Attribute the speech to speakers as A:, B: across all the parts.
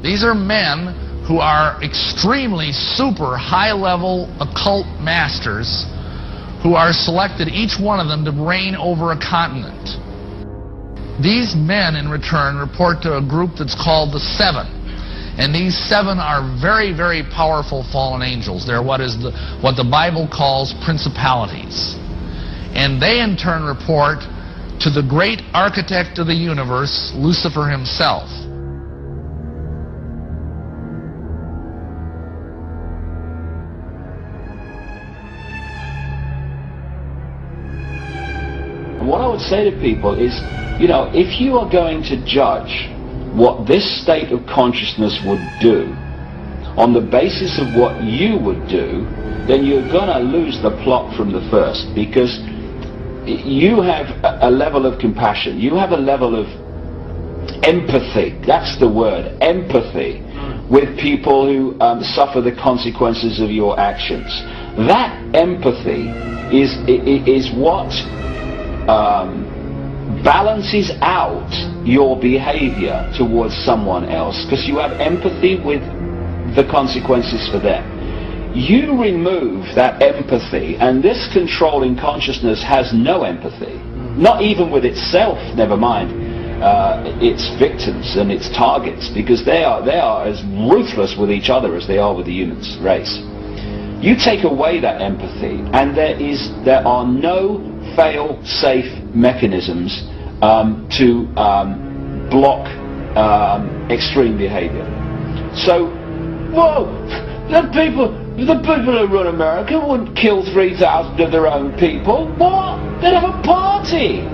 A: These are men who are extremely super high-level occult masters who are selected, each one of them, to reign over a continent. These men, in return, report to a group that's called the Seven. And these seven are very, very powerful fallen angels. They're what the Bible calls principalities. And they, in turn, report to the great architect of the universe, Lucifer himself.
B: What I would say to people is, you know, if you are going to judge what this state of consciousness would do on the basis of what you would do, then you're going to lose the plot from the first, because you have a level of compassion, you have a level of empathy, that's the word, empathy, with people who suffer the consequences of your actions. That empathy is what balances out your behavior towards someone else, because you have empathy with the consequences for them. You remove that empathy, and this controlling consciousness has no empathy, not even with itself, never mind its victims and its targets, because they are as ruthless with each other as they are with the human race. You take away that empathy, and there are no fail-safe mechanisms to block extreme behavior. So, whoa, the people who run America wouldn't kill 3,000 of their own people. What? They'd have a party.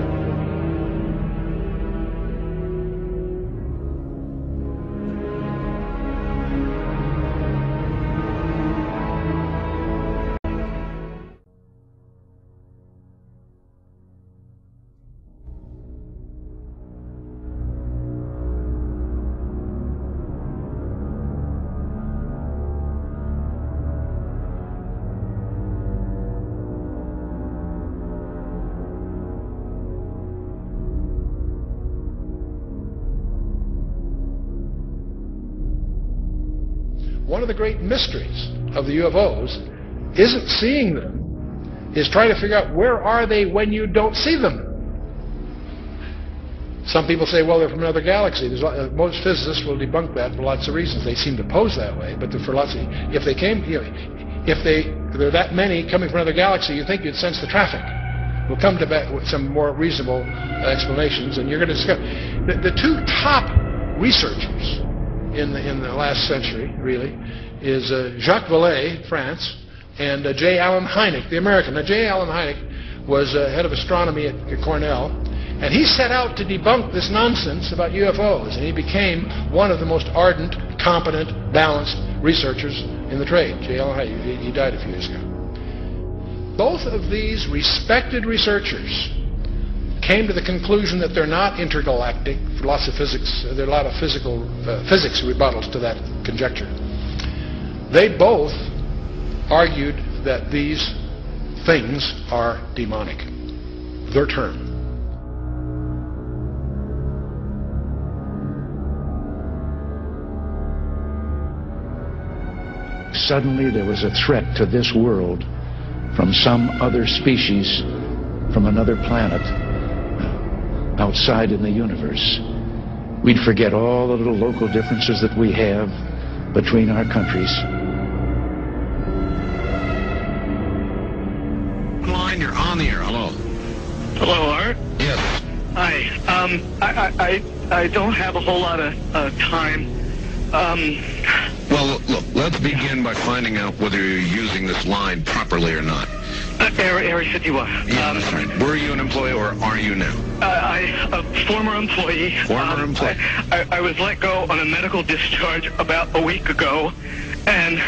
C: One of the great mysteries of the UFOs isn't seeing them, is trying to figure out where are they when you don't see them. Some people say, well, they're from another galaxy. Most physicists will debunk that for lots of reasons. They seem to pose that way, but for lots of, if they came, you know, if there are that many coming from another galaxy, you think you'd sense the traffic. We'll come to that with some more reasonable explanations, and you're going to discover the two top researchers in the last century, really, is Jacques Vallée, France, and J. Allen Hynek, the American. Now, J. Allen Hynek was head of astronomy at Cornell, and he set out to debunk this nonsense about UFOs, and he became one of the most ardent, competent, balanced researchers in the trade. J. Allen Hynek, he died a few years ago. Both of these respected researchers came to the conclusion that they're not intergalactic. For lots of physics, there are a lot of physics rebuttals to that conjecture. They both argued that these things are demonic. Their term.
D: Suddenly there was a threat to this world from some other species, from another planet, outside in the universe. We'd forget all the little local differences that we have between our countries.
E: Line, you're on the air. Hello.
F: Hello, Art.
E: Yes.
F: Hi. I don't have a whole lot of time.
E: Well, look, let's begin by finding out whether you're using this line properly or not.
F: Eric said you are.
E: Yeah, that's right. Were you an employee or are you now?
F: A former employee.
E: Former employee.
F: I was let go on a medical discharge about a week ago, and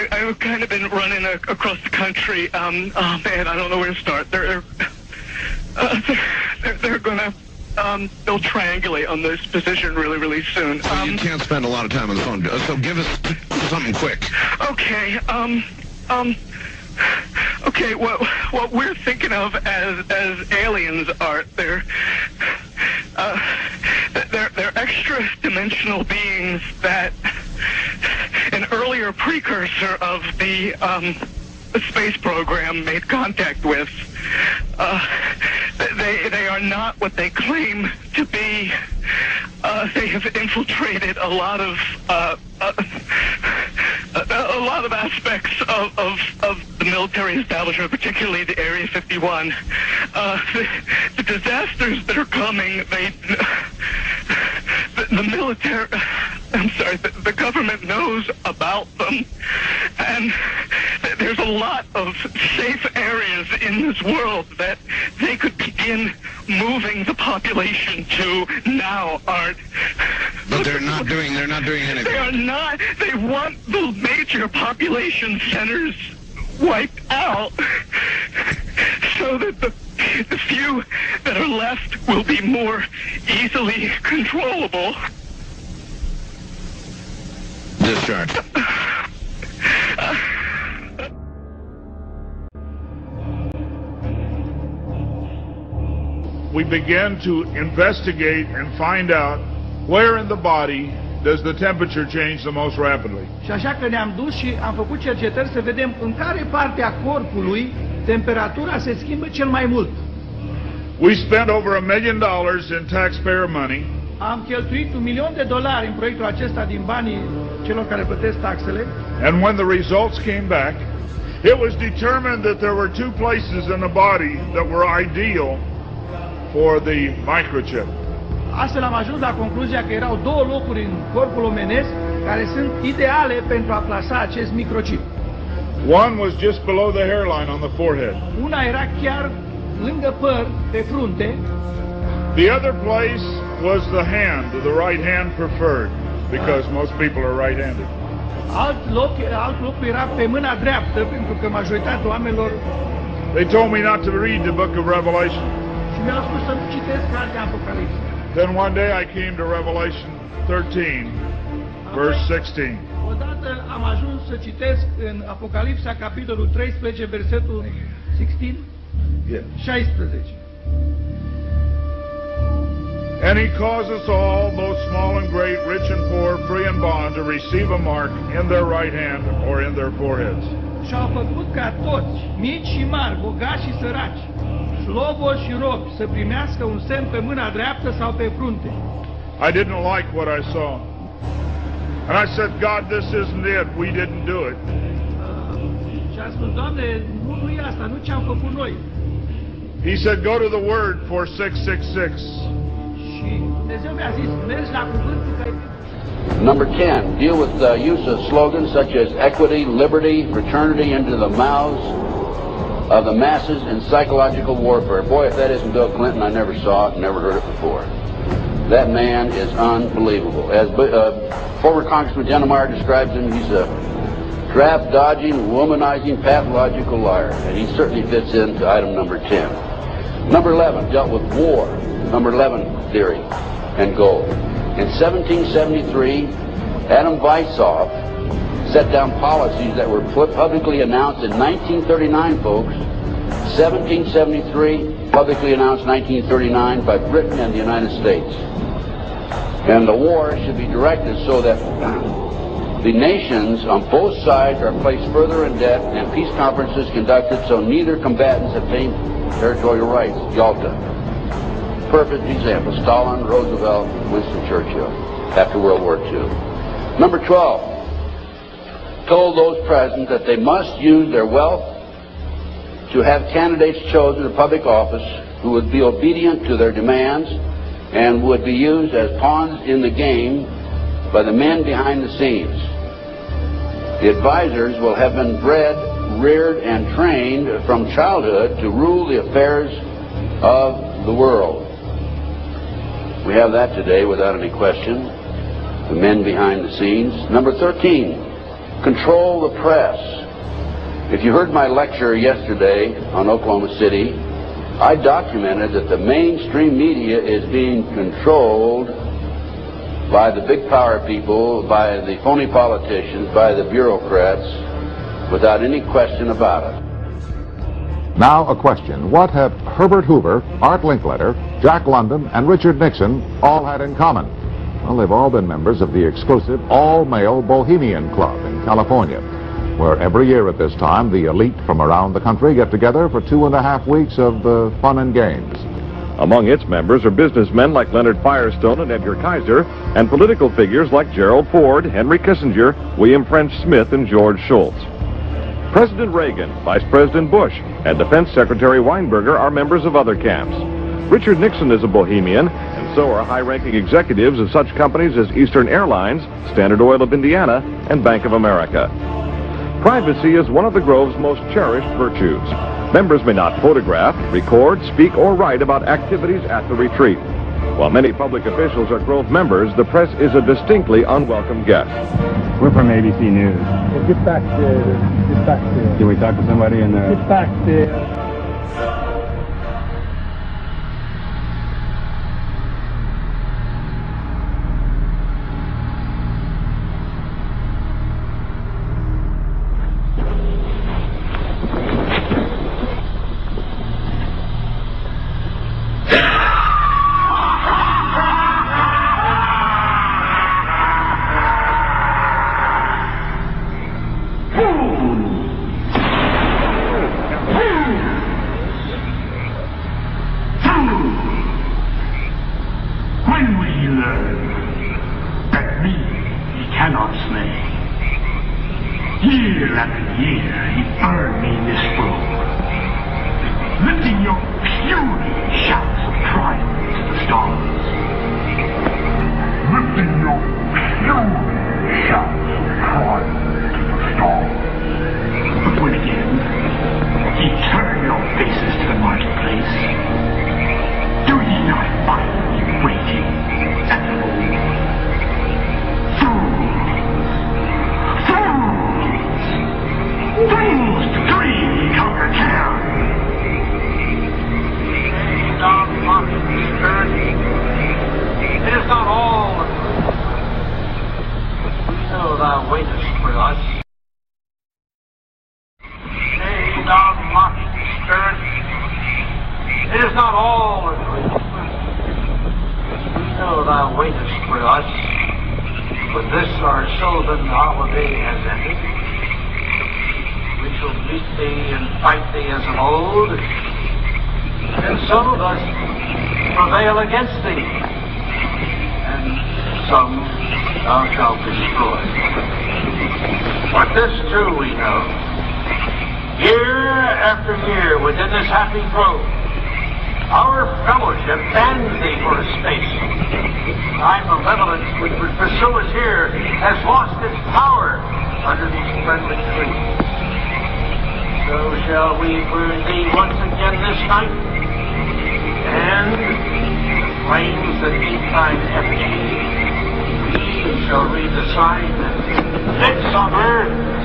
F: I've kind of been running across the country. Oh man, I don't know where to start. They're gonna they'll triangulate on this position really soon.
E: So you can't spend a lot of time on the phone. So give us something quick.
F: Okay. Okay. What we're thinking of as aliens, Art, dimensional beings that an earlier precursor of the space program made contact with. They are not what they claim to be. They have infiltrated a lot of aspects of the military establishment, particularly the Area 51. The disasters that are coming, the military, the government knows about them, and there's a lot of safe areas in this world that they could begin moving the population to now, Art.
E: But they're not doing anything.
F: They are not. They want the major population centers wiped out so that the few that are left will be more easily controllable.
E: Discharge.
G: We began to investigate and find out where in the body does the temperature change the most rapidly.
H: Și așa că ne-am dus și am făcut cercetări să vedem în care parte a corpului temperatura se schimbă cel mai mult.
G: We spent over $1 million in taxpayer money.
H: Am cheltuit $1.000.000 în proiectul acesta din banii celor care plătesc taxele.
G: And when the results came back, it was determined that there were two places in the body that were ideal for the microchip.
H: Astfel am ajuns la concluzia că erau două locuri în corpul omenesc care sunt ideale pentru a plasa acest microchip.
G: One was just below the hairline on the forehead.
H: Una era chiar lângă păr, pe frunte.
G: The other place was the hand, the right hand preferred, because most people are right-handed.
H: Alt loc era pe mâna dreaptă, pentru că majoritatea oamenilor.
G: They told me not to read the book of Revelation.
H: Și mi-au spus să nu citesc cartea Apocalipsa.
G: Then one day I came to Revelation 13, verse 16.
H: Odată am ajuns să citesc în Apocalipsa, capitolul 13, versetul 16. 16.
G: And he caused us all, both small and great, rich and poor, free and bond, to receive a mark in their right hand or in their foreheads.
H: Și au făcut ca toți, mici și mari, bogați și săraci, slobozi și robi, să primească un semn pe mâna dreaptă sau pe frunte.
G: I didn't like what I saw. And I said, God, this isn't it. We didn't do it.
H: Și am spus, Doamne, nu e asta, nu ce-am făcut noi.
G: He said, go to the word for 666.
H: Și Dumnezeu mi-a zis, mergi la cuvântul că...
I: Number 10, deal with the use of slogans such as equity, liberty, fraternity into the mouths of the masses in psychological warfare. Boy, if that isn't Bill Clinton, I never saw it, never heard it before. That man is unbelievable. As former Congressman Denemeyer describes him, he's a draft-dodging, womanizing, pathological liar, and he certainly fits into item number 10. Number 11 dealt with war, number 11 theory, and gold. In 1773, Adam Weishaupt set down policies that were publicly announced in 1939, folks. 1773, publicly announced 1939 by Britain and the United States. And the war should be directed so that the nations on both sides are placed further in debt and peace conferences conducted so neither combatants obtain territorial rights. Yalta. Perfect example. Stalin, Roosevelt, Winston Churchill after World War II. Number 12. Told those present that they must use their wealth to have candidates chosen to public office who would be obedient to their demands and would be used as pawns in the game by the men behind the scenes. The advisors will have been bred, reared, and trained from childhood to rule the affairs of the world. We have that today without any question. The men behind the scenes. Number 13, control the press. If you heard my lecture yesterday on Oklahoma City, I documented that the mainstream media is being controlled by the big power people, by the phony politicians, by the bureaucrats, without any question about it.
J: Now a question. What have Herbert Hoover, Art Linkletter, Jack London, and Richard Nixon all had in common? Well, they've all been members of the exclusive all-male Bohemian Club in California, where every year at this time, the elite from around the country get together for 2.5 weeks of fun and games.
K: Among its members are businessmen like Leonard Firestone and Edgar Kaiser, and political figures like Gerald Ford, Henry Kissinger, William French Smith, and George Shultz. President Reagan, Vice President Bush, and Defense Secretary Weinberger are members of other camps. Richard Nixon is a Bohemian, and so are high-ranking executives of such companies as Eastern Airlines, Standard Oil of Indiana, and Bank of America. Privacy is one of the Grove's most cherished virtues. Members may not photograph, record, speak, or write about activities at the retreat. While many public officials are Grove members, the press is a distinctly unwelcome guest.
L: We're from ABC News.
M: Well, get back there. Get back there.
L: Can we talk to somebody in there?
M: Get back there.
N: Shall read the sign, midsummer